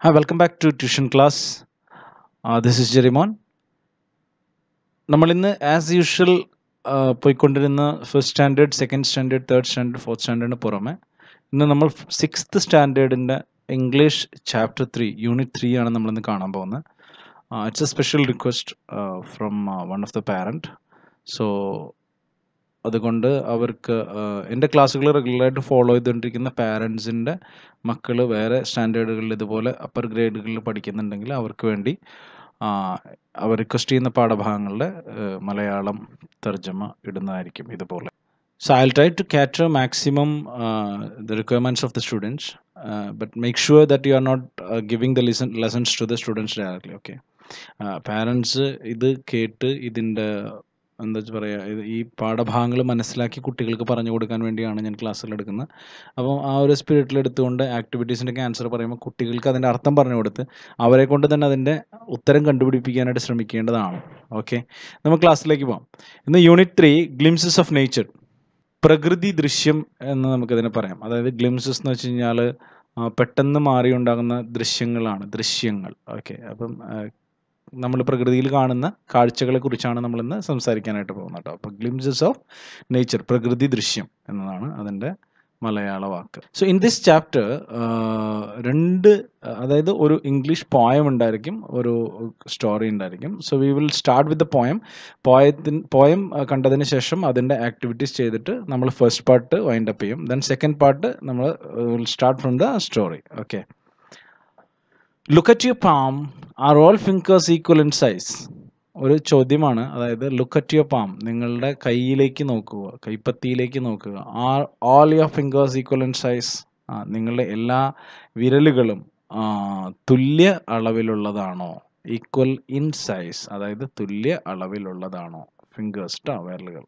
Hi, welcome back to tuition class. This is Jerimon. നമ്മൾ ഇന്ന് as usual പോയിക്കൊണ്ടിരുന്ന first standard, second standard, third standard, fourth സ്റ്റാൻഡേർഡിന് പുറമെ ഇന്ന് നമ്മൾ സിക്സ്ത് സ്റ്റാൻഡേർഡിൻ്റെ ഇംഗ്ലീഷ് ചാപ്റ്റർ 3 യൂണിറ്റ് 3 ആണ് നമ്മളിന്ന് കാണാൻ പോകുന്നത്. It's a special request from one of the parent. So അതുകൊണ്ട് അവർക്ക് എൻ്റെ ക്ലാസ്സുകൾ റെഗുലറായിട്ട് ഫോളോ ചെയ്തുകൊണ്ടിരിക്കുന്ന പാരൻസിൻ്റെ മക്കൾ വേറെ സ്റ്റാൻഡേർഡുകളിൽ ഇതുപോലെ അപ്പർ ഗ്രേഡുകളിൽ പഠിക്കുന്നുണ്ടെങ്കിൽ അവർക്ക് വേണ്ടി അവർ റിക്വസ്റ്റ് ചെയ്യുന്ന പാഠഭാഗങ്ങളുടെ മലയാളം തർജ്ജമ ഇടുന്നതായിരിക്കും ഇതുപോലെ. So I'll try to cater maximum the requirements of the students, but make sure that you are not giving the lessons to the students directly. Okay. Parents ഇത് കേട്ട് ഇതിൻ്റെ എന്താ പറയുക, ഈ പാഠഭാഗങ്ങൾ മനസ്സിലാക്കി കുട്ടികൾക്ക് പറഞ്ഞു കൊടുക്കാൻ വേണ്ടിയാണ് ഞാൻ ക്ലാസ്സുകൾ എടുക്കുന്നത്. അപ്പം ആ ഒരു സ്പിരിറ്റിൽ എടുത്തുകൊണ്ട് ആക്ടിവിറ്റീസിൻ്റെ ആൻസർ പറയുമ്പോൾ കുട്ടികൾക്ക് അതിൻ്റെ അർത്ഥം പറഞ്ഞു കൊടുത്ത് അവരെ കൊണ്ട് തന്നെ അതിൻ്റെ ഉത്തരം കണ്ടുപിടിപ്പിക്കാനായിട്ട് ശ്രമിക്കേണ്ടതാണ്. ഓക്കെ, നമുക്ക് ക്ലാസ്സിലേക്ക് പോകാം. ഇന്ന് യൂണിറ്റ് 3 ഗ്ലിംസസ് ഓഫ് നേച്ചർ, പ്രകൃതി ദൃശ്യം എന്ന് നമുക്കതിനെ പറയാം. അതായത് ഗ്ലിംസസ് എന്ന് വെച്ച് കഴിഞ്ഞാൽ പെട്ടെന്ന് മാറി ഉണ്ടാകുന്ന ദൃശ്യങ്ങൾ. ഓക്കെ, അപ്പം നമ്മൾ പ്രകൃതിയിൽ കാണുന്ന കാഴ്ചകളെ കുറിച്ചാണ് നമ്മളിന്ന് സംസാരിക്കാനായിട്ട് പോകുന്നത് കേട്ടോ. അപ്പോൾ ഗ്ലിംസസ് ഓഫ് നേച്ചർ, പ്രകൃതി ദൃശ്യം എന്നതാണ് അതിൻ്റെ മലയാള വാക്ക്. സോ ഇൻ ദിസ് ചാപ്റ്റർ അതായത് ഒരു ഇംഗ്ലീഷ് പോയം ഉണ്ടായിരിക്കും, ഒരു സ്റ്റോറി ഉണ്ടായിരിക്കും. So we will start with the poem കണ്ടതിന് ശേഷം അതിൻ്റെ ആക്ടിവിറ്റീസ് ചെയ്തിട്ട് നമ്മൾ ഫസ്റ്റ് പാർട്ട് വൈൻഡ് അപ്പ് ചെയ്യും. ദെൻ സെക്കൻഡ് പാർട്ട് നമ്മൾ will start from the story. Okay, look at your palm, are all fingers equal in size? ഒരു ചോദ്യമാണ്. അതായത് ലുക്ക് അറ്റ് യുവർ പാം, നിങ്ങളുടെ കൈയിലേക്ക് നോക്കുക, കൈപ്പത്തിയിലേക്ക് നോക്കുക. Are all your fingers equal in size? നിങ്ങളുടെ എല്ലാ വിരലുകളും തുല്യ അളവിലുള്ളതാണോ? ഈക്വൽ ഇൻ സൈസ് അതായത് തുല്യ അളവിലുള്ളതാണോ? ഫിംഗേഴ്സ് ട്ടോ, വിരലുകൾ.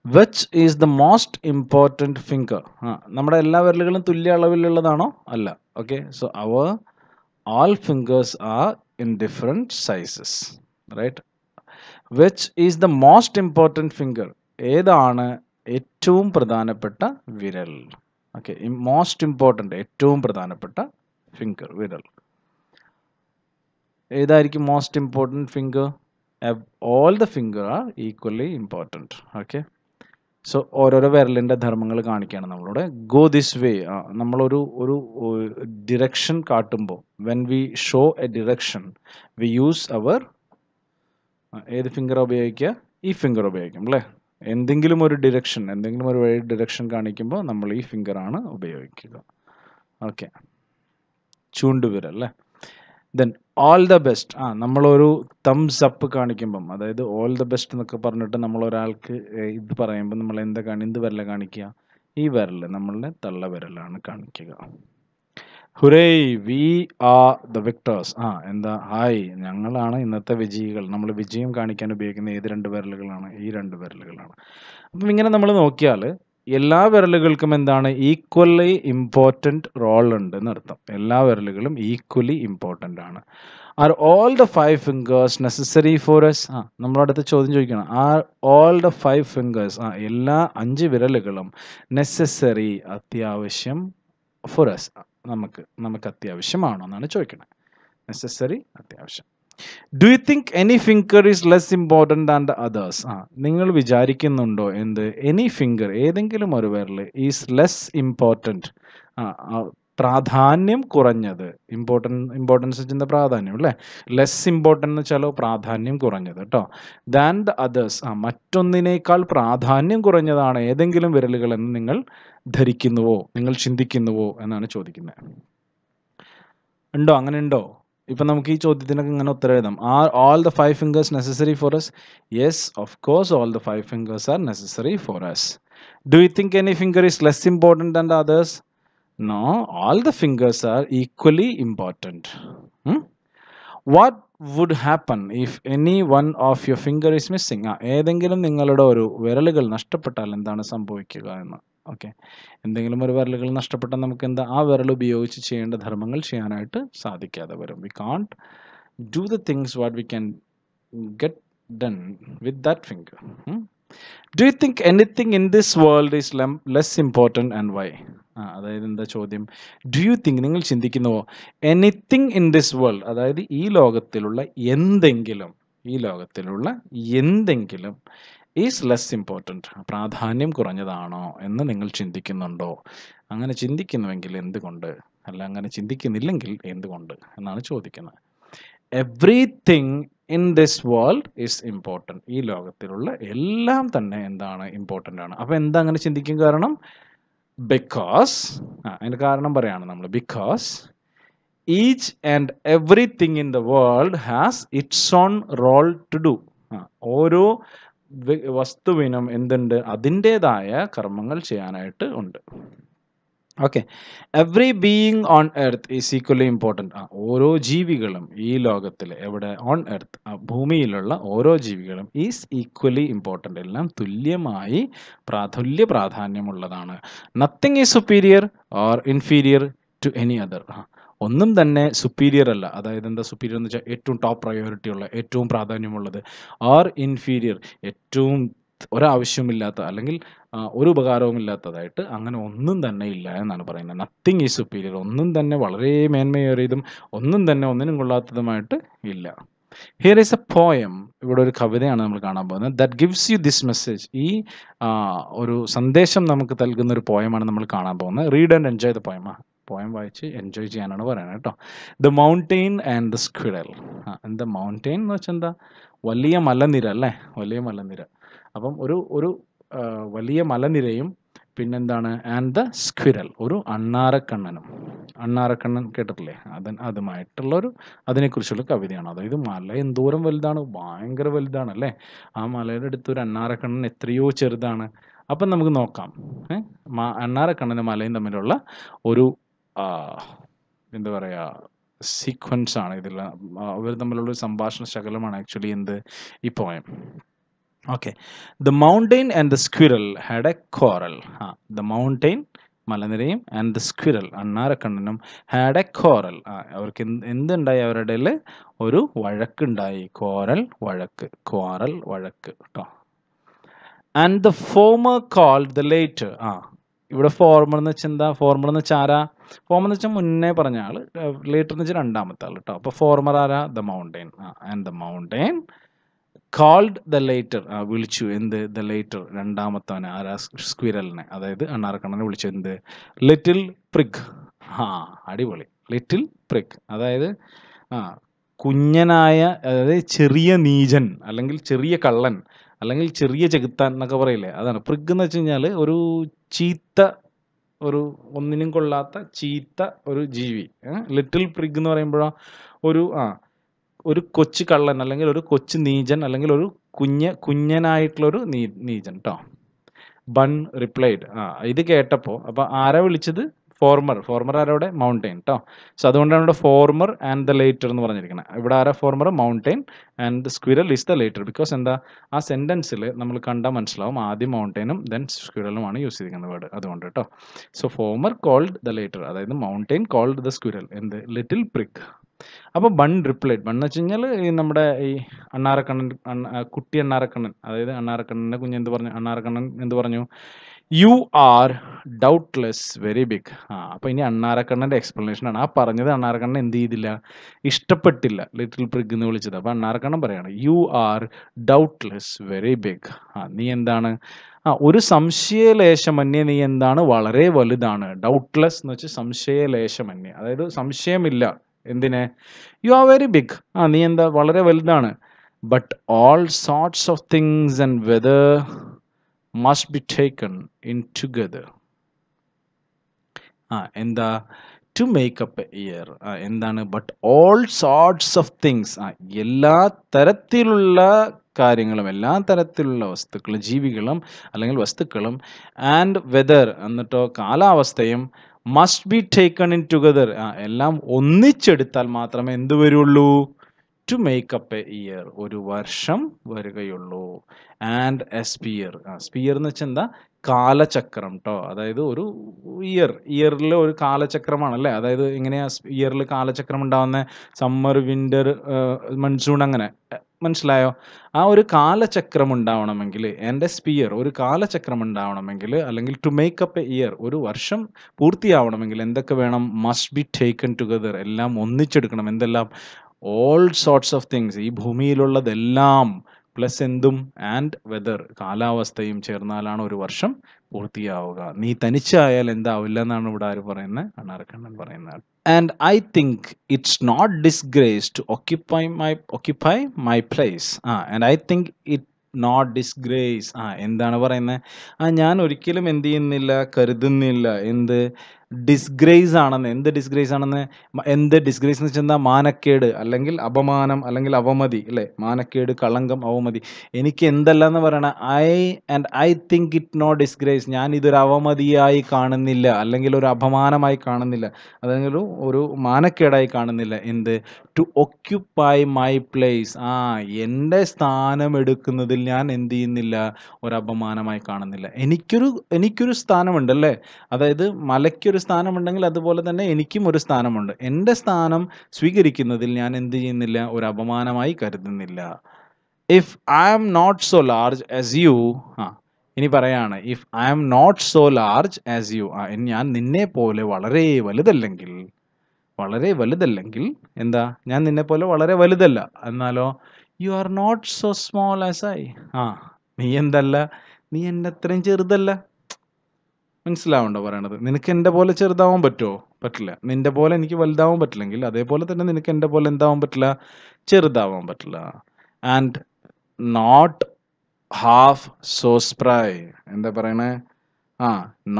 Which is the most important finger? നമ്മുടെ എല്ലാ വിരലുകളും തുല്യ അളവിലുള്ളതാണോ? അല്ല. Okay, so our all fingers are in different sizes, right? Which is the most important finger? ഏതാണ് ഏറ്റവും പ്രധാനപ്പെട്ട വിരൽ? ഓക്കെ, മോസ്റ്റ് ഇമ്പോർട്ടൻ്റ്, ഏറ്റവും പ്രധാനപ്പെട്ട ഫിംഗർ, വിരൽ ഏതായിരിക്കും? Most important finger. All the finger are equally important. Okay, so ഓരോരോ വിരലിൻ്റെ ധർമ്മങ്ങൾ കാണിക്കുകയാണ് നമ്മളിവിടെ. ഗോ ദിസ് വേ, നമ്മളൊരു ഡിറക്ഷൻ കാട്ടുമ്പോൾ, when we show a direction we use our ഏത് ഫിംഗർ ഉപയോഗിക്കുക? ഈ ഫിംഗർ ഉപയോഗിക്കും അല്ലേ? എന്തെങ്കിലും ഒരു ഡിറക്ഷൻ കാണിക്കുമ്പോൾ നമ്മൾ ഈ ഫിംഗറാണ് ഉപയോഗിക്കുക. ഓക്കെ, ചൂണ്ടുവിരൽ അല്ലേ. ദെൻ ഓൾ ദ ബെസ്റ്റ്, നമ്മളൊരു തംസ് അപ്പ് കാണിക്കുമ്പം, അതായത് ഓൾ ദ ബെസ്റ്റ് എന്നൊക്കെ പറഞ്ഞിട്ട് നമ്മൾ ഒരാൾക്ക് ഇത് പറയുമ്പോൾ നമ്മൾ എന്ത് വിരല കാണിക്കുക? ഈ വിരൽ, നമ്മളുടെ തള്ള വിരലാണ് കാണിക്കുക. ഹുരേ, വി ആർ ദ വിക്ടേഴ്സ്. എന്താ? ഹായ്, ഞങ്ങളാണ് ഇന്നത്തെ വിജയികൾ. നമ്മൾ വിജയം കാണിക്കാൻ ഉപയോഗിക്കുന്ന ഏത് രണ്ട് വിരലുകളാണ്? ഈ രണ്ട് വിരലുകളാണ്. അപ്പം ഇങ്ങനെ നമ്മൾ നോക്കിയാൽ എല്ലാ വിരലുകൾക്കും എന്താണ്? ഈക്വലി ഇമ്പോർട്ടൻറ്റ് റോൾ ഉണ്ട് എന്നർത്ഥം. എല്ലാ വിരലുകളും ഈക്വലി ഇമ്പോർട്ടൻ്റ് ആണ്. R all the 5 fingers necessary for S? നമ്മുടെ അടുത്ത് ചോദ്യം ചോദിക്കണം. ആർ ഓൾ ദ 5 ഫിംഗേഴ്സ്, എല്ലാ 5 വിരലുകളും നെസസറി, അത്യാവശ്യം, ഫോർ എസ്, നമുക്ക് അത്യാവശ്യമാണോ എന്നാണ് ചോദിക്കുന്നത്. നെസസറി, അത്യാവശ്യം. Do you think any finger is less important than the others? നിങ്ങൾ വിചാരിക്കുന്നുണ്ടോ എന്ത്? എനി ഫിംഗർ, ഏതെങ്കിലും ഒരു വിരൽ, ഈസ് ലെസ് ഇമ്പോർട്ടൻറ്റ്, പ്രാധാന്യം കുറഞ്ഞത്. ഇമ്പോർട്ടൻസ് വെച്ചാൽ പ്രാധാന്യം അല്ലേ. ലെസ് ഇമ്പോർട്ടൻ്റ് എന്ന് വെച്ചാലോ പ്രാധാന്യം കുറഞ്ഞത് കേട്ടോ. ദാൻ ദ അതേഴ്സ്, മറ്റൊന്നിനേക്കാൾ പ്രാധാന്യം കുറഞ്ഞതാണ് ഏതെങ്കിലും വിരലുകൾ എന്ന് നിങ്ങൾ ധരിക്കുന്നുവോ, നിങ്ങൾ ചിന്തിക്കുന്നുവോ എന്നാണ് ചോദിക്കുന്നത്. ഉണ്ടോ? അങ്ങനെ ഉണ്ടോ? ഇപ്പം നമുക്ക് ഈ ചോദ്യത്തിനൊക്കെ ഇങ്ങനെ ഉത്തരം എഴുതാം. Are all the 5 fingers necessary for us? Yes, of course all the 5 fingers are necessary for us. Do you think any finger is less important than the others? No, all the fingers are equally important. What would happen if any one of your finger is missing? ഏതെങ്കിലും നിങ്ങളുടെ ഒരു വിരലുകൾ നഷ്ടപ്പെട്ടാൽ എന്താണ് സംഭവിക്കുക എന്ന്. Okay, എന്തെങ്കിലും ഒരു വിരലുകൾ നഷ്ടപ്പെട്ടാൽ നമുക്ക് എന്താ? ആ വിരൽ ഉപയോഗിച്ച് ചെയ്യേണ്ട ധർമ്മങ്ങൾ ചെയ്യാനായിട്ട് സാധിക്കാതെ വരും. We can't do the things what we can get done with that finger. Do you think anything in this world is less important and why? അതായത് എന്താ ചോദ്യം? ഡു യു തിങ്ക്, നിങ്ങൾ ചിന്തിക്കുന്നുവോ, എനിത്തിങ് ഇൻ ദിസ് വേൾഡ്, അതായത് ഈ ലോകത്തിലുള്ള എന്തെങ്കിലും, ഈ ലോകത്തിലുള്ള എന്തെങ്കിലും ഈസ് ലെസ് ഇമ്പോർട്ടൻറ്റ്, പ്രാധാന്യം കുറഞ്ഞതാണോ എന്ന് നിങ്ങൾ ചിന്തിക്കുന്നുണ്ടോ? അങ്ങനെ ചിന്തിക്കുന്നുവെങ്കിൽ എന്തുകൊണ്ട്? അല്ല അങ്ങനെ ചിന്തിക്കുന്നില്ലെങ്കിൽ എന്തുകൊണ്ട് എന്നാണ് ചോദിക്കുന്നത്. Everything in this world is important, ഈ ലോകത്തിലുള്ള എല്ലാം തന്നെ എന്താണ്, ഇമ്പോർട്ടൻ്റ് ആണ്. അപ്പോൾ എന്താ അങ്ങനെ ചിന്തിക്കും കാരണം? ബിക്കോസ്, അതിൻ്റെ കാരണം പറയാണ് നമ്മൾ, because each and everything in the world has its own role to do. ഓരോ വസ്തുവിനും എന്തുണ്ട്, അതിൻ്റേതായ കർമ്മങ്ങൾ ചെയ്യാനായിട്ട് ഉണ്ട്. Okay, every being on earth is equally important. ഓരോ ജീവികളും ഈ ലോകത്തിൽ, എവിടെ, ഓൺ എർത്ത്, ഭൂമിയിലുള്ള ഓരോ ജീവികളും ഈസ് ഈക്വലി ഇമ്പോർട്ടൻ്റ്, എല്ലാം തുല്യമായി തുല്യ പ്രാധാന്യമുള്ളതാണ്. Nothing is superior or inferior to any other. ഒന്നും തന്നെ സുപ്പീരിയർ അല്ല, അതായത് എന്താ സുപ്പീരിയർ എന്ന് വെച്ചാൽ ഏറ്റവും ടോപ്പ് പ്രയോറിറ്റി ഉള്ള, ഏറ്റവും പ്രാധാന്യമുള്ളത്, ഓർ ഇൻഫീരിയർ ഏറ്റവും ഒരാവശ്യമില്ലാത്ത അല്ലെങ്കിൽ ഒരു ഉപകാരവുമില്ലാത്തതായിട്ട് അങ്ങനെ ഒന്നും തന്നെ ഇല്ല എന്നാണ് പറയുന്നത്. നത്തിങ് ഈസ് സുപ്പീരിയർ, ഒന്നും തന്നെ വളരെ മേന്മയേറിയതും ഒന്നും തന്നെ ഒന്നിനും കൊള്ളാത്തതുമായിട്ട് ഇല്ല. ഹിയർ ഈസ് എ പോയം, ഇവിടെ ഒരു കവിതയാണ് നമ്മൾ കാണാൻ പോകുന്നത്. That gives you this message, ഈ ഒരു സന്ദേശം നമുക്ക് നൽകുന്ന ഒരു പോയമാണ് നമ്മൾ കാണാൻ പോകുന്നത്. Read and enjoy the poem. Poem വായിച്ച് എൻജോയ് ചെയ്യാനാണ് പറയുന്നത് കേട്ടോ. The mountain and the squirrel. എന്താ മൗണ്ടെയിൻ എന്ന് വെച്ചാൽ എന്താ, വലിയ മലനിര അല്ലേ, വലിയ മലനിര. അപ്പം ഒരു വലിയ മലനിരയും പിന്നെന്താണ്, ആൻഡ് ദ സ്ക്വിറൽ, ഒരു അണ്ണാറക്കണ്ണനും. അണ്ണാറക്കണ്ണൻ കേട്ടിട്ടില്ലേ, അതുമായിട്ടുള്ളൊരു അതിനെക്കുറിച്ചുള്ള കവിതയാണ്. അതായത് മല എന്തോരം വലുതാണ്, ഭയങ്കര വലുതാണ് അല്ലേ. ആ മലയുടെ അടുത്ത് ഒരു അണ്ണാറക്കണ്ണൻ എത്രയോ ചെറുതാണ്. അപ്പം നമുക്ക് നോക്കാം, അണ്ണാറക്കണ്ണനും മലയും തമ്മിലുള്ള ഒരു എന്താ പറയുക, സീക്വൻസ് ആണ് ഇതിൽ. അവർ തമ്മിലുള്ള ഒരു സംഭാഷണ ശകലമാണ് ആക്ച്വലി എന്ത്, ഈ poem. Okay, the mountain and the squirrel had a quarrel. The mountain മലനിരയും ആൻഡ് ദ സ്ക്വിറൽ അണ്ണാറക്കണ്ണനും ഹാഡ് എ കോറൽ. അവർക്ക് എന്തുണ്ടായി, അവരുടെ ഇടയിൽ ഒരു വഴക്കുണ്ടായി. കോറൽ വഴക്ക്, കോറൽ വഴക്ക് കേട്ടോ. And the former called the latter. ഇവിടെ ഫോർമർ എന്ന് വെച്ചാൽ എന്താ, ഫോർമർ എന്ന് വെച്ചാൽ ആരാ, ഫോമർ എന്ന് വെച്ചാൽ മുന്നേ പറഞ്ഞ ആള്, ലേറ്റർ എന്ന് വെച്ചാൽ രണ്ടാമത്തെ ആൾ കേട്ടോ. അപ്പോൾ ഫോർമർ ആരാ, the mountain. And the mountain called the latter, വിളിച്ചു എന്ത്, ദ ലേറ്റർ രണ്ടാമത്തവനെ, ആരാ, സ്ക്വിറലിനെ, അതായത് അണ്ണാറക്കണ്ണനെ വിളിച്ചു എന്ത്, ലിറ്റിൽ പ്രിഗ്. അടിപൊളി, ലിറ്റിൽ പ്രിഗ്, അതായത് കുഞ്ഞനായ, അതായത് ചെറിയ നീചൻ അല്ലെങ്കിൽ ചെറിയ കള്ളൻ അല്ലെങ്കിൽ ചെറിയ ചെകുത്താൻ എന്നൊക്കെ പറയില്ലേ, അതാണ് പ്രിഗ് എന്ന് വെച്ച് കഴിഞ്ഞാൽ ഒരു ചീത്ത, ഒരു ഒന്നിനും കൊള്ളാത്ത ചീത്ത ഒരു ജീവി. ലിറ്റിൽ പ്രിഗ് എന്ന് പറയുമ്പോഴോ ഒരു കൊച്ചു കള്ളൻ അല്ലെങ്കിൽ ഒരു കൊച്ചു നീചൻ അല്ലെങ്കിൽ ഒരു കുഞ്ഞനായിട്ടുള്ളൊരു നീചൻ കേട്ടോ. Bun replied. ഇത് കേട്ടപ്പോൾ അപ്പോൾ ആരാ വിളിച്ചത്, ഫോർമർ ആരോടെ, മൗണ്ടെയിൻ കേട്ടോ. സോ അതുകൊണ്ടാണ് ഇവിടെ ഫോർമർ ആൻഡ് ദ ലേറ്റർ എന്ന് പറഞ്ഞിരിക്കുന്നത്. ഇവിടെ ആരാ former, mountain, and the squirrel is the latter. Because എന്താ, ആ സെൻറ്റൻസിൽ നമ്മൾ കണ്ടാൽ മനസ്സിലാവും ആദ്യം മൗണ്ടെയിനും ദെൻ സ്ക്വിറലുമാണ് യൂസ് ചെയ്തിരിക്കുന്നത് വേർഡ്, അതുകൊണ്ട് കേട്ടോ. So former called the latter, അതായത് മൗണ്ടെയിൻ കോൾഡ് ദ സ്ക്വിറൽ എന്ത്, ലിറ്റിൽ പ്രിഗ്. അപ്പോൾ ബൺ റിപ്ലൈഡ്, ബൺ എന്ന് വെച്ച് കഴിഞ്ഞാൽ ഈ നമ്മുടെ ഈ അണ്ണാറക്കണ്ണൻ, കുട്ടി അണ്ണാറക്കണ്ണൻ, അതായത് അണ്ണാറക്കണ്ണൻ്റെ കുഞ്ഞ് എന്ത് പറഞ്ഞു, അണ്ണാറക്കണ്ണൻ എന്ത് പറഞ്ഞു, you are doubtless very big. അപ്പോൾ ഇനി അണ്ണാറക്കണ്ണൻ്റെ എക്സ്പ്ലനേഷൻ ആണ്. പറഞ്ഞത് അണ്ണാറക്കണ്ണൻ എന്ത് ചെയ്തില്ല, ഇഷ്ടപ്പെട്ടില്ല ലിറ്റിൽ പ്രിഗ് എന്ന് വിളിച്ചത്. അപ്പോൾ അണ്ണാറക്കണ്ണൻ പറയാണ്, you are doubtless very big. നീ എന്താണ്, ഒരു സംശയലേശമന്യേ നീ എന്താണ്, വളരെ വലുതാണ്. ഡൗട്ട്ലെസ് എന്ന് വെച്ചാൽ സംശയലേശമന്യേ, അതായത് സംശയമില്ല എന്തിനെ, യു ആർ വെരി ബിഗ്, നീ എന്താ, വളരെ വലുതാണ്. But all sorts of things and weather must be taken in together. എന്താ, to make up a year. എന്താണ്, but all sorts of things, എല്ലാ തരത്തിലുള്ള കാര്യങ്ങളും, എല്ലാ തരത്തിലുള്ള വസ്തുക്കളും, ജീവികളും അല്ലെങ്കിൽ വസ്തുക്കളും, ആൻഡ് വെദർ എന്നിട്ടോ കാലാവസ്ഥയും, must be taken in together, എല്ലാം ഒന്നിച്ചെടുത്താൽ മാത്രമേ എന്ത് വരുള്ളൂ, to make up a year, ഒരു വർഷം വരികയുള്ളൂ. ആൻഡ് എ സ്പിയർ, സ്പിയർ എന്ന് വെച്ചാൽ എന്താ, കാലചക്രം കേട്ടോ. അതായത് ഒരു ഇയറിൽ ഒരു കാലചക്രമാണല്ലേ. അതായത് എങ്ങനെയാ ഇയറിൽ കാലചക്രം ഉണ്ടാവുന്നത്, സമ്മർ, വിൻ്റർ, മൺസൂൺ, അങ്ങനെ മനസ്സിലായോ? ആ ഒരു കാലചക്രം ഉണ്ടാവണമെങ്കിൽ, എൻ്റെ സ്പിയർ ഒരു കാലചക്രം ഉണ്ടാവണമെങ്കിൽ, അല്ലെങ്കിൽ to make up a year, ഒരു വർഷം പൂർത്തിയാവണമെങ്കിൽ എന്തൊക്കെ വേണം? മസ്റ്റ് ബി ടേക്കൺ ടുഗദർ, എല്ലാം ഒന്നിച്ചെടുക്കണം. എന്തെല്ലാം? ഓൾ സോർട്സ് ഓഫ് തിങ്സ്, ഈ ഭൂമിയിലുള്ളതെല്ലാം പ്ലസ് എന്തും ആൻഡ് വെതർ, കാലാവസ്ഥയും ചേർന്നാലാണ് ഒരു വർഷം പൂർത്തിയാവുക. നീ തനിച്ചായാൽ എന്താവില്ല എന്നാണ് ഇവിടെ ആര് പറയുന്നത്? അണ്ണാറക്കണ്ണൻ പറയുന്നത്. And I think it's not disgrace to occupy my place. And I think it not disgrace. എന്താണ് പറയുന്നത്? ഞാൻ ഒരിക്കലും എന്ത് ചെയ്യുന്നില്ല, കരുതുന്നില്ല. എന്ത് ഡിസ്ഗ്രേസ് ആണെന്ന്? എന്ത് ഡിസ്ഗ്രേസ് ആണെന്ന്? എന്ത് ഡിസ്ഗ്രേസ് എന്ന് വെച്ചാൽ എന്താ? മാനക്കേട്, അല്ലെങ്കിൽ അപമാനം, അല്ലെങ്കിൽ അവമതി, അല്ലേ? മാനക്കേട്, കളങ്കം, അവമതി. എനിക്ക് എന്തല്ല എന്ന് പറയണ? I think it no disgrace, ഞാൻ ഇതൊരു അവമതിയായി കാണുന്നില്ല, അല്ലെങ്കിൽ ഒരു അപമാനമായി കാണുന്നില്ല, അല്ലെങ്കിൽ ഒരു മാനക്കേടായി കാണുന്നില്ല. എന്ത്? To occupy my place. എൻ്റെ സ്ഥാനം എടുക്കുന്നതിൽ ഞാൻ എന്ത് ചെയ്യുന്നില്ല, ഒരു അപമാനമായി കാണുന്നില്ല. എനിക്കൊരു സ്ഥാനമുണ്ട്, അല്ലേ? അതായത് മലയ്ക്കൊരു സ്ഥാനമുണ്ടെങ്കിൽ അതുപോലെ തന്നെ എനിക്കും ഒരു സ്ഥാനമുണ്ട്. എൻ്റെ സ്ഥാനം സ്വീകരിക്കുന്നതിൽ ഞാൻ എന്ത് ചെയ്യുന്നില്ല, ഒരു അപമാനമായി കരുതുന്നില്ല. If I am not so large as you, ഇനി പറയാണ്, if I am not so large as you, ഞാൻ നിന്നെ പോലെ വളരെ വലുതല്ലെങ്കിൽ എന്താ? ഞാൻ നിന്നെ പോലെ വളരെ വലുതല്ല, എന്നാലോ you are not so small as I, നീ എന്തല്ല, നീ എൻ്റെ അത്രയും ചെറുതല്ല. മനസ്സിലാവുണ്ടോ പറയണത്? നിനക്ക് എൻ്റെ പോലെ ചെറുതാവാൻ പറ്റുമോ? പറ്റില്ല. നിന്റെ പോലെ എനിക്ക് വലുതാവാൻ പറ്റില്ലെങ്കിൽ അതേപോലെ തന്നെ നിനക്ക് എൻ്റെ പോലെ എന്താവാൻ പറ്റില്ല, ചെറുതാവാൻ പറ്റില്ല. And not half so spry. എന്താ പറയണേ?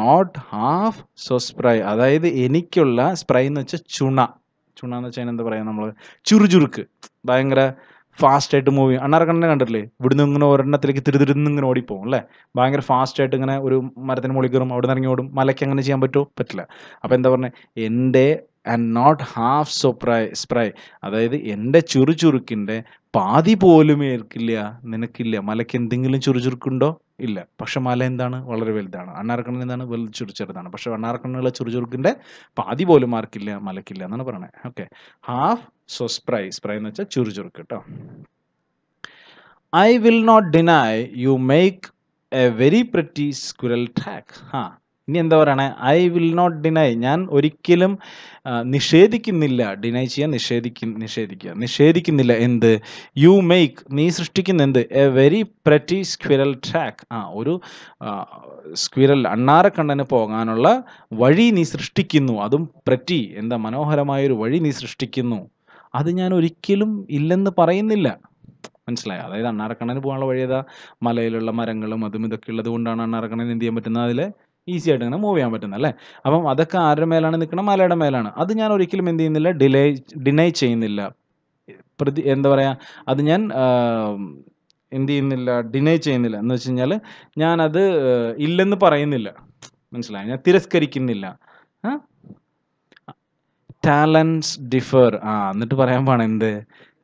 നോട്ട് ഹാഫ് സോ സ്പ്രൈ, അതായത് എനിക്കുള്ള സ്പ്രൈ എന്ന് വെച്ചാൽ ചുണ എന്ന് വെച്ചാൽ എന്താ പറയുക? നമ്മൾ ചുറുചുറുക്ക്, ഭയങ്കര ഫാസ്റ്റ് ആയിട്ട് മൂവ് ചെയ്യും. അണ്ണാറക്കണ്ണനെ കണ്ടിട്ടില്ലേ? ഇവിടുന്ന് ഇങ്ങനെ ഒരെണ്ണത്തിലേക്ക് തിരുതിരുന്ന് ഇങ്ങനെ ഓടിപ്പോകും, അല്ലേ? ഭയങ്കര ഫാസ്റ്റ് ആയിട്ട് ഇങ്ങനെ ഒരു മരത്തിന് മുകളിൽ കയറും, അവിടെ നിന്ന് ഇറങ്ങി ഓടും. മലയ്ക്ക് അങ്ങനെ ചെയ്യാൻ പറ്റുമോ? പറ്റില്ല. അപ്പോൾ എന്താ പറഞ്ഞത്? എൻ്റെ and not half so spry, അതായത് എൻ്റെ ചുറുചുറുക്കിൻ്റെ പാതി പോലും ഏൽക്കില്ല, നിനക്കില്ല. മലയ്ക്ക് എന്തെങ്കിലും ചുറുചുറുക്കുണ്ടോ? ഇല്ല. പക്ഷെ മല എന്താണ്? വളരെ വലുതാണ്. അണ്ണാറക്കണ്ണൻ എന്താണ്? ചെറുതാണ്. പക്ഷെ അണ്ണാറക്കണ്ണനുള്ള ചുറുചുറുക്കിൻ്റെ പാതി പോലും ആർക്കില്ല, മലക്കില്ല എന്നാണ് പറയുന്നത്. ഓക്കെ, ഹാഫ് സോ സ്പ്രൈ എന്ന് വെച്ചാൽ ചുറുചുറുക്ക് കേട്ടോ. I will not deny you make a very pretty squirrel track. ഇനി എന്താ പറയണേ? ഐ വിൽ നോട്ട് ഡിനൈ, ഞാൻ ഒരിക്കലും നിഷേധിക്കുന്നില്ല. ഡിനൈ ചെയ്യാൻ, നിഷേധിക്കുന്നില്ല. എന്ത്? യു മേക്ക്, നീ സൃഷ്ടിക്കുന്ന എന്ത്? A very pretty squirrel track, ഒരു സ്ക്വിറൽ, അണ്ണാറക്കണ്ണന് പോകാനുള്ള വഴി നീ സൃഷ്ടിക്കുന്നു. അതും പ്രെറ്റി, എന്താ? മനോഹരമായൊരു വഴി നീ സൃഷ്ടിക്കുന്നു. അത് ഞാൻ ഒരിക്കലും ഇല്ലെന്ന് പറയുന്നില്ല. മനസ്സിലായോ? അതായത് അണ്ണാറക്കണ്ണന് പോകാനുള്ള വഴി ഏതാ? മലയിലുള്ള മരങ്ങളും അതും ഇതൊക്കെ ഉള്ളത് കൊണ്ടാണ് അണ്ണാറക്കണ്ണന് എന്ത് ചെയ്യാൻ പറ്റുന്നത്? അതിൽ ഈസി ആയിട്ട് ഇങ്ങനെ മൂവ് ചെയ്യാൻ പറ്റുന്നത്, അല്ലേ? അപ്പം അതൊക്കെ ആരുടെ മേലാണ് നിൽക്കണം? മലയുടെ മേലാണ്. അത് ഞാൻ ഒരിക്കലും എന്ത് ചെയ്യുന്നില്ല, ഡിനൈ ചെയ്യുന്നില്ല. എന്താ പറയുക? അത് ഞാൻ എന്ത് ചെയ്യുന്നില്ല, ഡിനൈ ചെയ്യുന്നില്ല. എന്ന് വെച്ച് കഴിഞ്ഞാൽ ഞാനത് ഇല്ലെന്ന് പറയുന്നില്ല. മനസ്സിലായോ? ഞാൻ തിരസ്കരിക്കുന്നില്ല. Talents differ. എന്നിട്ട് പറയാൻ പാടാ എന്ത്?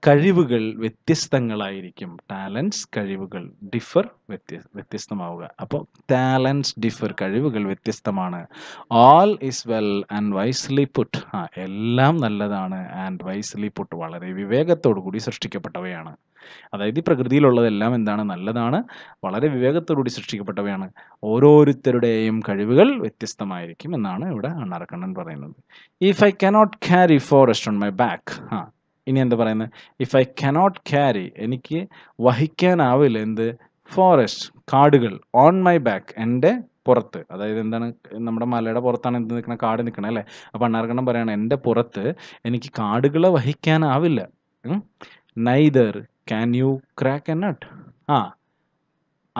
കഴിവുകൾ വ്യത്യസ്തങ്ങളായിരിക്കും. ടാലൻസ്, കഴിവുകൾ, ഡിഫർ, വ്യത്യസ്തമാവുക. അപ്പോൾ ടാലൻസ് ഡിഫർ, കഴിവുകൾ വ്യത്യസ്തമാണ്. All is well and wisely put. എല്ലാം നല്ലതാണ്. ആൻഡ് വൈസ്ലി പുട്ട്, വളരെ വിവേകത്തോടു കൂടി സൃഷ്ടിക്കപ്പെട്ടവയാണ്. അതായത് ഈ പ്രകൃതിയിലുള്ളതെല്ലാം എന്താണ്? നല്ലതാണ്, വളരെ വിവേകത്തോടുകൂടി സൃഷ്ടിക്കപ്പെട്ടവയാണ്. ഓരോരുത്തരുടെയും കഴിവുകൾ വ്യത്യസ്തമായിരിക്കും എന്നാണ് ഇവിടെ അണ്ണാറക്കണ്ണൻ പറയുന്നത്. If I cannot carry forest on my back. ഇനി എന്താ പറയുന്നത്? ഇഫ് ഐ കനോട്ട് ക്യാരി, എനിക്ക് വഹിക്കാനാവില്ല എന്ത്? ഫോറസ്റ്റ്, കാടുകൾ, ഓൺ മൈ ബാക്ക്, എൻ്റെ പുറത്ത്. അതായത് എന്താണ്? നമ്മുടെ മലയുടെ പുറത്താണ് എന്ത് നിൽക്കണം? കാട് നിൽക്കണം, അല്ലേ? അപ്പോൾ അണ്ണാറക്കണ്ണൻ പറയാണ്, എൻ്റെ പുറത്ത് എനിക്ക് കാടുകളെ വഹിക്കാനാവില്ല. Neither can you crack a nut.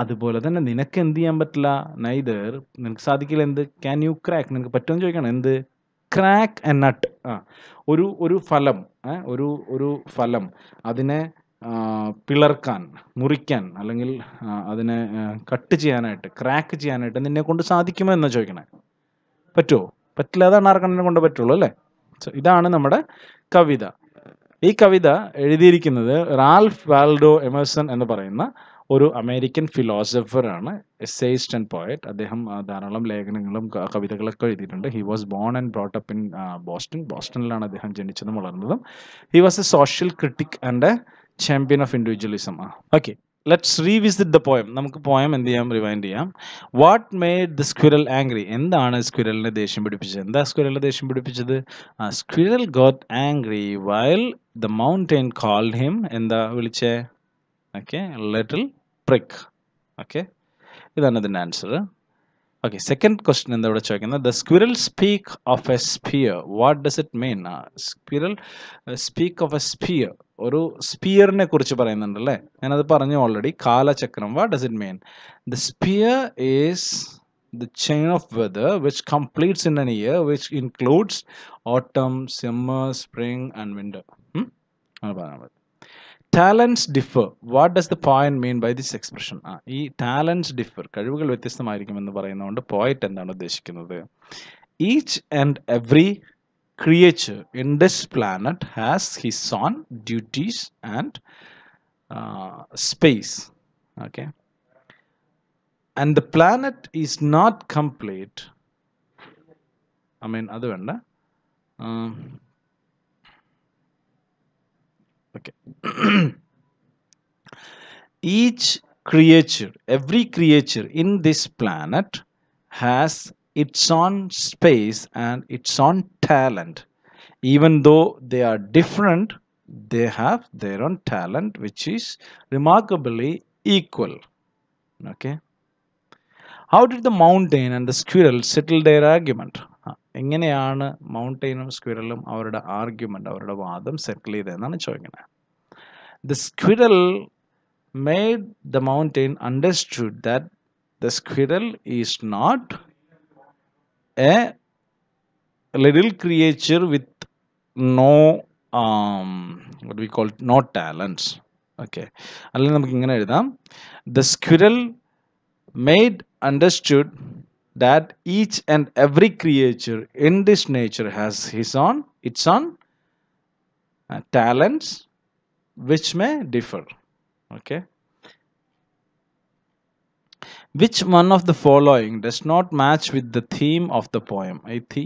അതുപോലെ തന്നെ നിനക്ക് എന്ത് ചെയ്യാൻ പറ്റില്ല? നൈദർ, നിനക്ക് സാധിക്കില്ല. എന്ത്? ക്യാൻ യു ക്രാക്ക്, നിനക്ക് പറ്റുമെന്ന് ചോദിക്കണം. എന്ത്? ക്രാക്ക് എ നട്ട്. ഒരു ഫലം, ഒരു ഫലം അതിനെ പിളർക്കാൻ, മുറിക്കാൻ, അല്ലെങ്കിൽ അതിനെ കട്ട് ചെയ്യാനായിട്ട്, ക്രാക്ക് ചെയ്യാനായിട്ട് നിന്നെ കൊണ്ട് സാധിക്കുമോ എന്നാ ചോദിക്കണേ? പറ്റുമോ? പറ്റില്ല. അതാണ് അണ്ണാറക്കണ്ണനെ കൊണ്ട് പറ്റുള്ളൂ, അല്ലേ? ഇതാണ് നമ്മുടെ കവിത. ഈ കവിത എഴുതിയിരിക്കുന്നത് റാൽഫ് വാൽഡോ എമേഴ്സൺ എന്ന് പറയുന്ന ഒരു അമേരിക്കൻ ഫിലോസഫറാണ്, എസ്സേയിസ്റ്റ് ആൻഡ് പോയറ്റ്. അദ്ദേഹം ധാരാളം ലേഖനങ്ങളും കവിതകളൊക്കെ എഴുതിയിട്ടുണ്ട്. He was born and brought up in ബോസ്റ്റണിലാണ് അദ്ദേഹം ജനിച്ചതും വളർന്നതും. He was a social critic and a Champion of individualism. Okay, let's revisit the poem. നമുക്ക് poem എന്ത് ചെയ്യാം, റിവൈൻഡ് ചെയ്യാം. What made the squirrel angry? എന്താണ് സ്ക്വിറലിനെ ദേഷ്യം പിടിപ്പിച്ചത്? എന്താ സ്ക്വിറലിനെ ദേഷ്യം പിടിപ്പിച്ചത്? Squirrel got angry while the mountain called him എന്താ വിളിച്ചേ? Okay, little prick. Okay, ഇതാണ് ഇതിൻ്റെ ആൻസർ. Okay, second question എന്താ ഇവിടെ ചോദിക്കുന്നത്? The squirrel speak of a spear. What does it mean? Squirrel speak of a spear. ഒരു സ്പിയറിനെ കുറിച്ച് പറയുന്നുണ്ടല്ലേ? ഞാനത് പറഞ്ഞു already. Kalachakram. What does it mean? The spear is the chain of weather which completes in an year, which includes autumn, summer, spring and winter. Talents differ. What does the poet mean by this expression? ഈ talents differ, കഴിവുകൾ വ്യത്യസ്തമായിരിക്കുമെന്ന് പറയുന്നതുകൊണ്ട് പോയിറ്റ് എന്താണ് ഉദ്ദേശിക്കുന്നത്? Each and every creature in this planet has his own duties and space. Okay, and the planet is not complete. I mean, അത് വേണ്ട. Okay. Each creature, every creature in this planet has its own space and its own talent. Even though they are different, they have their own talent which is remarkably equal. Okay. How did the mountain and the squirrel settle their argument? എങ്ങനെയാണ് മൗണ്ടൈനും സ്ക്വിറലും അവരുടെ argument, അവരുടെ വാദം സെറ്റിൽ ചെയ്തതെന്നാണ് ചോദിക്കുന്നത്. The squirrel made the mountain understood that the squirrel is not a little creature with no what we call no talents. Okay, അല്ലെങ്കിൽ നമുക്ക് ഇങ്ങനെ എഴുതാം. The squirrel made understood that each and every creature in this nature has its own talents which may differ. Okay, which one of the following does not match with the theme of the poem?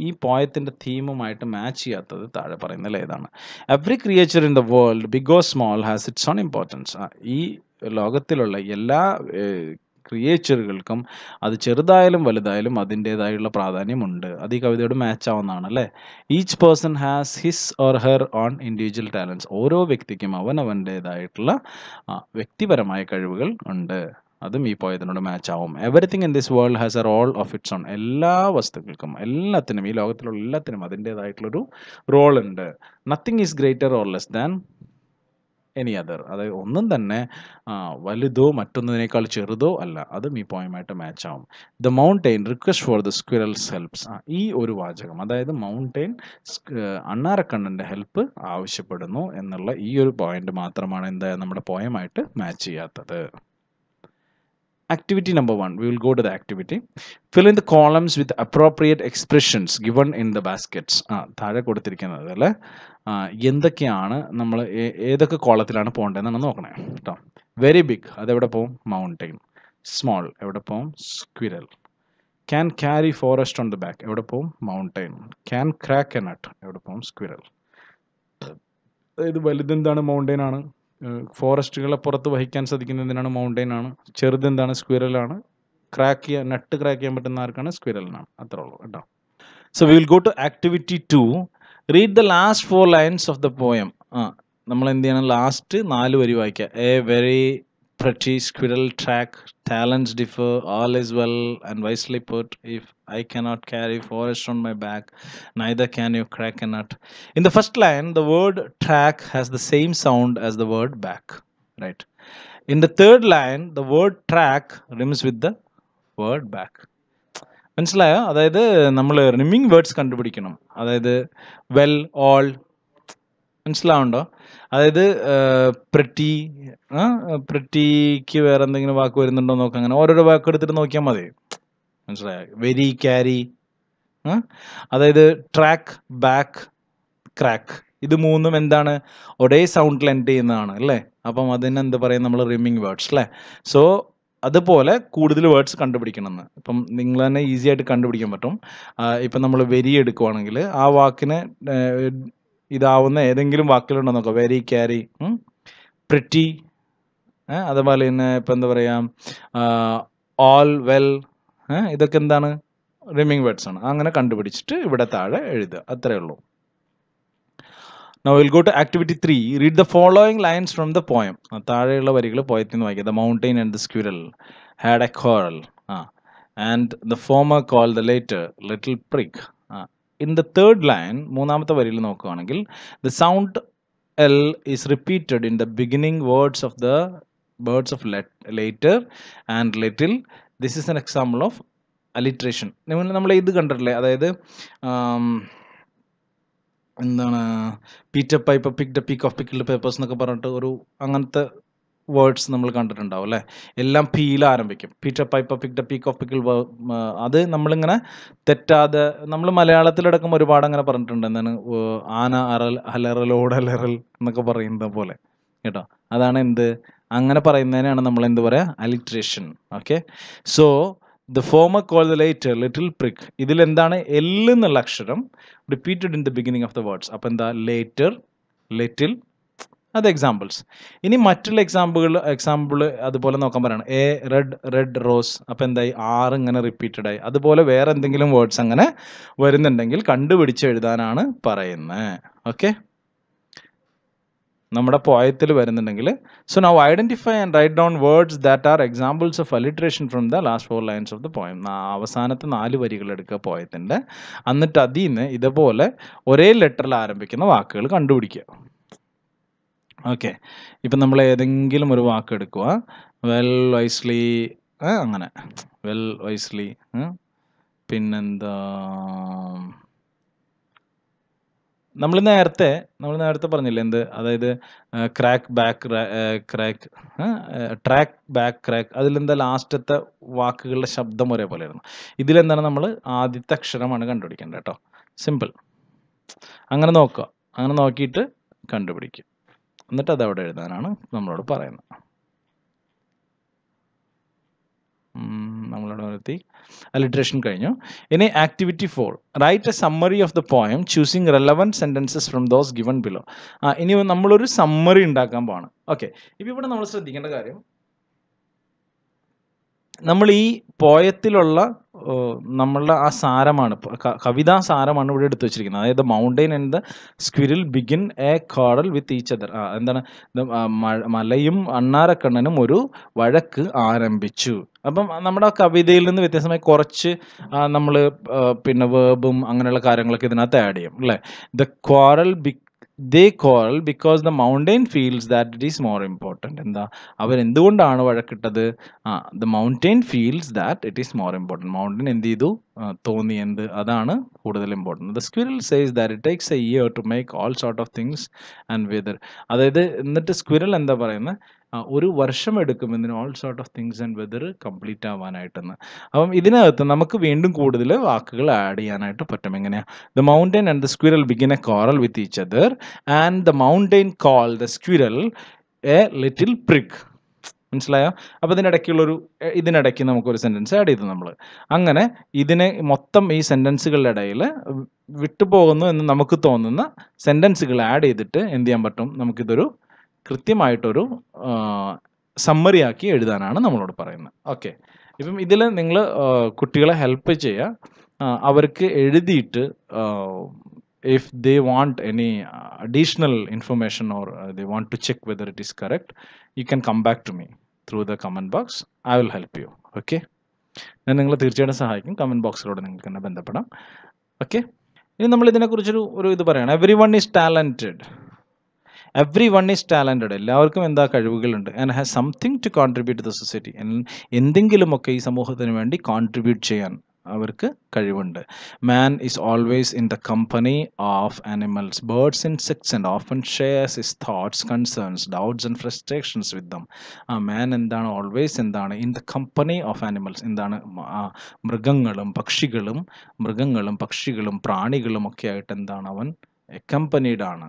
ഈ പോയത്തിന്റെ തീമുമായിട്ട് match ചെയ്യാത്തത് താഴെ പറയുന്നതിൽ ഏതാണ്? Every creature in the world, big or small, has its own importance. ഈ ലോകത്തിലുള്ള എല്ലാ ക്രിയേച്ചറുകൾക്കും അത് ചെറുതായാലും വലുതായാലും അതിൻ്റെതായുള്ള പ്രാധാന്യമുണ്ട്. അത് ഈ കവിതയോട് മാച്ച് ആവുന്നതാണ് അല്ലേ? Each person has his or her own individual talents. ഓരോ വ്യക്തിക്കും അവനവൻ്റെതായിട്ടുള്ള വ്യക്തിപരമായ കഴിവുകൾ ഉണ്ട്. അതും ഈ പോയതിനോട് മാച്ച് ആവും. Everything in this world has a role of its own. എല്ലാ വസ്തുക്കൾക്കും, എല്ലാത്തിനും, ഈ ലോകത്തിലുള്ള എല്ലാത്തിനും അതിൻ്റെതായിട്ടുള്ളൊരു റോൾ ഉണ്ട്. Nothing is greater or less than any other. അതായത് ഒന്നും തന്നെ വലുതോ മറ്റൊന്നിനേക്കാൾ ചെറുതോ അല്ല. അതും ഈ പോയമായിട്ട് മാച്ച് ആവും. The mountain request for the squirrels helps. ഈ ഒരു വാചകം, അതായത് മൗണ്ടെയിൻ അണ്ണാറക്കണ്ണൻ്റെ ഹെൽപ്പ് ആവശ്യപ്പെടുന്നു എന്നുള്ള ഈ ഒരു പോയിന്റ് മാത്രമാണ് എന്താ നമ്മുടെ പോയമായിട്ട് മാച്ച് ചെയ്യാത്തത്. Activity number 1. We will go to the activity. Fill in the columns with appropriate expressions given in the baskets. താഴെ കൊടുത്തിരിക്കുന്നത് അല്ലേ, എന്തൊക്കെയാണ് നമ്മൾ ഏതൊക്കെ കോളത്തിലാണ് പോകേണ്ടതെന്നാണ് നോക്കണേ കേട്ടോ. വെരി ബിഗ്, അതെവിടെ പോവും? മൗണ്ടെയിൻ. സ്മോൾ എവിടെ പോവും? Squirrel. Can carry forest on the back എവിടെ പോവും? മൗണ്ടെയിൻ. ക്യാൻ ക്രാക്ക് എ നട്ട് എവിടെ പോവും? സ്ക്വിറൽ. അതായത് വലുതെന്താണ്? മൗണ്ടെയിൻ ആണ്. ഫോറസ്റ്റുകളെ പുറത്ത് വഹിക്കാൻ സാധിക്കുന്ന എന്തിനാണ്? മൗണ്ടെയിൻ ആണ്. ചെറുതെന്താണ്? സ്ക്വിറലാണ്. നട്ട് ക്രാക്ക് ചെയ്യാൻ പറ്റുന്ന ആർക്കാണ്? സ്ക്വിറലിനാണ്. അത്രേ ഉള്ളൂ കേട്ടോ. So we will go to activity 2. Read the last 4 lines of the poem. നമ്മൾ എന്ത് ചെയ്യണം? ലാസ്റ്റ് 4 വരി വായിക്കുക. A very pretty squirrel track, talents differ, all is well and wisely put. If I cannot carry forest on my back, neither can you crack a nut. In the first line, the word track has the same sound as the word back, right? In the third line, the word track rhymes with the word back. മനസ്സിലായോ? അതായത് നമ്മൾ റിമിംഗ് words കണ്ടുപിടിക്കണം. അതായത് well, all, മനസ്സിലാവുണ്ടോ? അതായത് പ്രിറ്റിക്ക് വേറെ എന്തെങ്കിലും വാക്ക് വരുന്നുണ്ടോ നോക്കാം. അങ്ങനെ ഓരോരോ വാക്ക് എടുത്തിട്ട് നോക്കിയാൽ മതി. മനസ്സിലായോ? Very, carry. അതായത് ട്രാക്ക്, ബാക്ക്, ക്രാക്ക്, ഇത് മൂന്നും എന്താണ്? ഒരേ സൗണ്ടിൽ എൻഡ് ചെയ്യുന്നതാണ് അല്ലേ? അപ്പം അതിനെന്ത് പറയും നമ്മൾ? റിമിംഗ് വേർഡ്സ് അല്ലേ? സോ അതുപോലെ കൂടുതൽ വേർഡ്സ് കണ്ടുപിടിക്കണമെന്ന്. ഇപ്പം നിങ്ങൾ തന്നെ ഈസി ആയിട്ട് കണ്ടുപിടിക്കാൻ പറ്റും. ഇപ്പം നമ്മൾ വെരി എടുക്കുവാണെങ്കിൽ ആ വാക്കിന് ഇതാവുന്ന ഏതെങ്കിലും വാക്കുകളുണ്ടോ നോക്കാം. വെരി, ക്യാരി, പ്രിറ്റി, അതുപോലെ തന്നെ ഇപ്പം എന്താ പറയുക, ഓൾ വെൽ, ഇതൊക്കെ എന്താണ് റിമിങ് വേർഡ്സ് ആണ്. അങ്ങനെ കണ്ടുപിടിച്ചിട്ട് ഇവിടെ താഴെ എഴുതുക, അത്രയേ ഉള്ളൂ. Now we'll go to activity 3. Read the following lines from the poem. താഴെയുള്ള വരികൾ പോയത്തിൽ നിന്ന് വായിക്കുക. The mountain and the squirrel had a quarrel. And the former called the later little prig. In the third line, മൂന്നാമത്തെ വരിയിൽ നോക്കുകയാണെങ്കിൽ the sound L is repeated in the beginning words of the later and little. This is an example of alliteration. നമ്മൾ ഇത് കണ്ടിട്ടില്ലേ, അതായത് എന്താണ് Peter piper pick the peak of pickled papers എന്നൊക്കെ പറഞ്ഞിട്ട് ഒരു അങ്ങനത്തെ വേർഡ്സ് നമ്മൾ കണ്ടിട്ടുണ്ടാവും അല്ലേ. എല്ലാം പീയിൽ ആരംഭിക്കും. Peter piper pick the peak of pickle. അത് നമ്മളിങ്ങനെ തെറ്റാതെ നമ്മൾ മലയാളത്തിലടക്കം ഒരുപാട് അങ്ങനെ പറഞ്ഞിട്ടുണ്ട്. എന്താണ് ആന അലറലോട് അലറൽ എന്നൊക്കെ പറയുന്നത് പോലെ കേട്ടോ. അതാണ് എന്ത്, അങ്ങനെ പറയുന്നതിനാണ് നമ്മൾ എന്ത് പറയുക, alliteration. Okay, so the former called the later little prick. ഇതിൽ എന്താണ് L എന്നുള്ള അക്ഷരം repeated in the beginning of the words. അപ്പം എന്താ later, little, അത് എക്സാമ്പിൾസ്. ഇനി മറ്റുള്ള എക്സാമ്പിൾ അതുപോലെ നോക്കാൻ പറയണം. A red rose. അപ്പം എന്തായി, 6 ഇങ്ങനെ റിപ്പീറ്റഡ് ആയി. അതുപോലെ വേറെ എന്തെങ്കിലും വേർഡ്സ് അങ്ങനെ വരുന്നുണ്ടെങ്കിൽ കണ്ടുപിടിച്ച് എഴുതാനാണ് പറയുന്നത്. ഓക്കെ, നമ്മുടെ പോയത്തിൽ വരുന്നുണ്ടെങ്കിൽ. So now identify and write down words that are examples of alliteration from the last 4 lines of the poem. അവസാനത്തെ 4 വരികൾ എടുക്കുക പോയത്തിൻ്റെ, എന്നിട്ട് അതിൽ നിന്ന് ഇതുപോലെ ഒരേ ലെറ്ററിൽ ആരംഭിക്കുന്ന വാക്കുകൾ കണ്ടുപിടിക്കുക. ഓക്കെ, ഇപ്പം നമ്മൾ ഏതെങ്കിലും ഒരു വാക്ക് എടുക്കുക, വെൽ വൈസ്ലി, അങ്ങനെ വെൽ വൈസ്ലി. പിന്നെന്താ, നമ്മൾ നേരത്തെ പറഞ്ഞില്ലേ എന്ത്, അതായത് ട്രാക്ക് ബാക്ക് ക്രാക്ക്, അതിലെന്താ ലാസ്റ്റത്തെ വാക്കുകളുടെ ശബ്ദം ഒരേപോലെയായിരുന്നു. ഇതിലെന്താണ് നമ്മൾ ആദ്യത്തെ അക്ഷരമാണ് കണ്ടുപിടിക്കേണ്ടത് കേട്ടോ. സിമ്പിൾ. അങ്ങനെ നോക്കുക, അങ്ങനെ നോക്കിയിട്ട് കണ്ടുപിടിക്കുക, എന്നിട്ട് അതവിടെ എഴുതാനാണ് നമ്മളോട് പറയുന്നത്. നമ്മളോട് നിർത്തി. അലിട്രേഷൻ കഴിഞ്ഞു. ഇനി activity 4. Write a summary of the poem choosing relevant sentences from those given below. ഇനി നമ്മളൊരു സമ്മറി ഉണ്ടാക്കാൻ പോവാണ്. ഓക്കെ, ഇപ്പം ഇവിടെ നമ്മൾ ശ്രദ്ധിക്കേണ്ട കാര്യം, നമ്മൾ ഈ പോയത്തിലുള്ള നമ്മളുടെ ആ സാരമാണ്, കവിതാ സാരമാണ് ഇവിടെ എടുത്തു വെച്ചിരിക്കുന്നത്. അതായത് mountain and the squirrel begin a quarrel with each other. എന്താണ്, മലയും അണ്ണാരക്കണ്ണനും ഒരു വഴക്ക് ആരംഭിച്ചു. അപ്പം നമ്മുടെ കവിതയിൽ നിന്ന് വ്യത്യസ്തമായി കുറച്ച് നമ്മൾ പിന്നെ വേർബും അങ്ങനെയുള്ള കാര്യങ്ങളൊക്കെ ഇതിനകത്ത് ആഡ് ചെയ്യും അല്ലേ. The quarrel they quarrel because the mountain feels that it is more important. എന്താ, അവരെന്തുകൊണ്ടാണ് വഴക്കിട്ടത്? the mountain feels that it is more important. Mountain എന്ത് ചെയ്തു, തോന്നി എന്ത്, അതാണ് കൂടുതൽ important. the squirrel says that it takes a year to make all sort of things and weather. അതായത് എന്നിട്ട് squirrel എന്താ പറയുന്നത്, ഒരു വർഷം എടുക്കും ഇതിന് all sort of things and weather complete ആവാനായിട്ടെന്ന്. അപ്പം ഇതിനകത്ത് നമുക്ക് വീണ്ടും കൂടുതൽ വാക്കുകൾ ആഡ് ചെയ്യാനായിട്ട് പറ്റും. എങ്ങനെയാ, the mountain and the squirrel begin a quarrel with each other and the mountain call the squirrel a little prig. മനസ്സിലായോ? അപ്പോൾ ഇതിനിടയ്ക്ക് നമുക്കൊരു സെൻറ്റൻസ് ആഡ് ചെയ്തു നമ്മൾ. അങ്ങനെ ഇതിനെ മൊത്തം ഈ സെൻറ്റൻസുകളുടെ ഇടയിൽ വിട്ടുപോകുന്നു എന്ന് നമുക്ക് തോന്നുന്ന സെൻറ്റൻസുകൾ ആഡ് ചെയ്തിട്ട് എന്ത് ചെയ്യാൻ പറ്റും, നമുക്കിതൊരു കൃത്യമായിട്ടൊരു സമ്മറി ആക്കി എഴുതാനാണ് നമ്മളോട് പറയുന്നത്. ഓക്കെ, ഇപ്പം ഇതിൽ നിങ്ങൾ കുട്ടികളെ ഹെൽപ്പ് ചെയ്യുക. അവർക്ക് എഴുതിയിട്ട് if they want any additional information or they want to check whether it is correct, you can come back to me through the comment box. I will help you. Okay, ഞാൻ നിങ്ങളെ തീർച്ചയായിട്ടും സഹായിക്കും. Comment ബോക്സിലൂടെ നിങ്ങൾക്ക് എന്നെ ബന്ധപ്പെടാം. Okay, ഇനി നമ്മൾ ഇതിനെക്കുറിച്ചൊരു ഇത് പറയണം. everyone is talented. എല്ലാവർക്കും എന്താ കഴിവുകളുണ്ട്. And has something to contribute to the society. എന്തെങ്കിലുമൊക്കെ ഈ സമൂഹത്തിന് വേണ്ടി കോൺട്രിബ്യൂട്ട് ചെയ്യാൻ അവർക്ക് കഴിവുണ്ട്. Man is always in the company of animals, birds, insects and often shares his thoughts, concerns, doubts and frustrations with them. Man എന്താണ്, always എന്താണ്, in the company of animals, എന്താണ്, മൃഗങ്ങളും പക്ഷികളും പ്രാണികളും ഒക്കെ ആയിട്ട് എന്താണ് അവൻ അക്കമ്പനീഡ് ആണ്.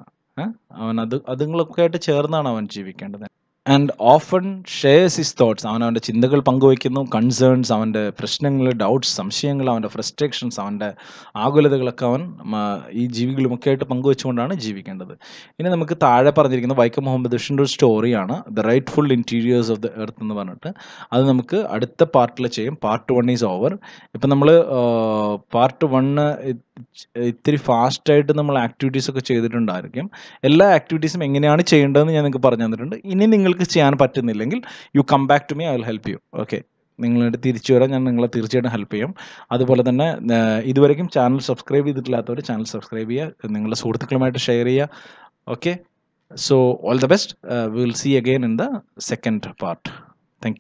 അവൻ അതുങ്ങളൊക്കെ ആയിട്ട് ചേർന്നാണ് അവൻ ജീവിക്കേണ്ടത്. And often shares his thoughts. അവൻ്റെ ചിന്തകൾ പങ്കുവയ്ക്കുന്നു, കൺസേൺസ്, അവൻ്റെ പ്രശ്നങ്ങൾ, ഡൗട്ട്സ്, സംശയങ്ങൾ, അവൻ്റെ ഫ്രസ്ട്രേഷൻസ്, അവൻ്റെ ആകുലതകളൊക്കെ അവൻ ഈ ജീവികളുമൊക്കെ ആയിട്ട് പങ്കുവെച്ചുകൊണ്ടാണ് ജീവിക്കേണ്ടത്. ഇനി നമുക്ക് താഴെ പറഞ്ഞിരിക്കുന്ന വൈക്കം മുഹമ്മദ് ബഷീറിൻ്റെ ഒരു സ്റ്റോറിയാണ് the rightful interiors of the earth എന്ന് പറഞ്ഞിട്ട്. അത് നമുക്ക് അടുത്ത പാർട്ടിൽ ചെയ്യും. Part 1 is over. ഇപ്പം നമ്മൾ പാർട്ട് 1 ഇത്തിരി ഫാസ്റ്റായിട്ട് നമ്മൾ ആക്ടിവിറ്റീസൊക്കെ ചെയ്തിട്ടുണ്ടായിരിക്കും. എല്ലാ ആക്ടിവിറ്റീസും എങ്ങനെയാണ് ചെയ്യേണ്ടതെന്ന് ഞാൻ നിങ്ങൾക്ക് പറഞ്ഞു തന്നിട്ടുണ്ട്. ഇനി നിങ്ങൾക്ക് ചെയ്യാൻ പറ്റുന്നില്ലെങ്കിൽ you come back to me, I will help you. Okay, നിങ്ങളുടെ തിരിച്ചു വരാൻ ഞാൻ നിങ്ങളെ തീർച്ചയായിട്ടും ഹെൽപ്പ് ചെയ്യും. അതുപോലെ തന്നെ ഇതുവരെയും ചാനൽ സബ്സ്ക്രൈബ് ചെയ്തിട്ടില്ലാത്തവർ ചാനൽ സബ്സ്ക്രൈബ് ചെയ്യുക, നിങ്ങളുടെ സുഹൃത്തുക്കളുമായിട്ട് ഷെയർ ചെയ്യുക. Okay, so all the best. We will see again in the second part. Thank U.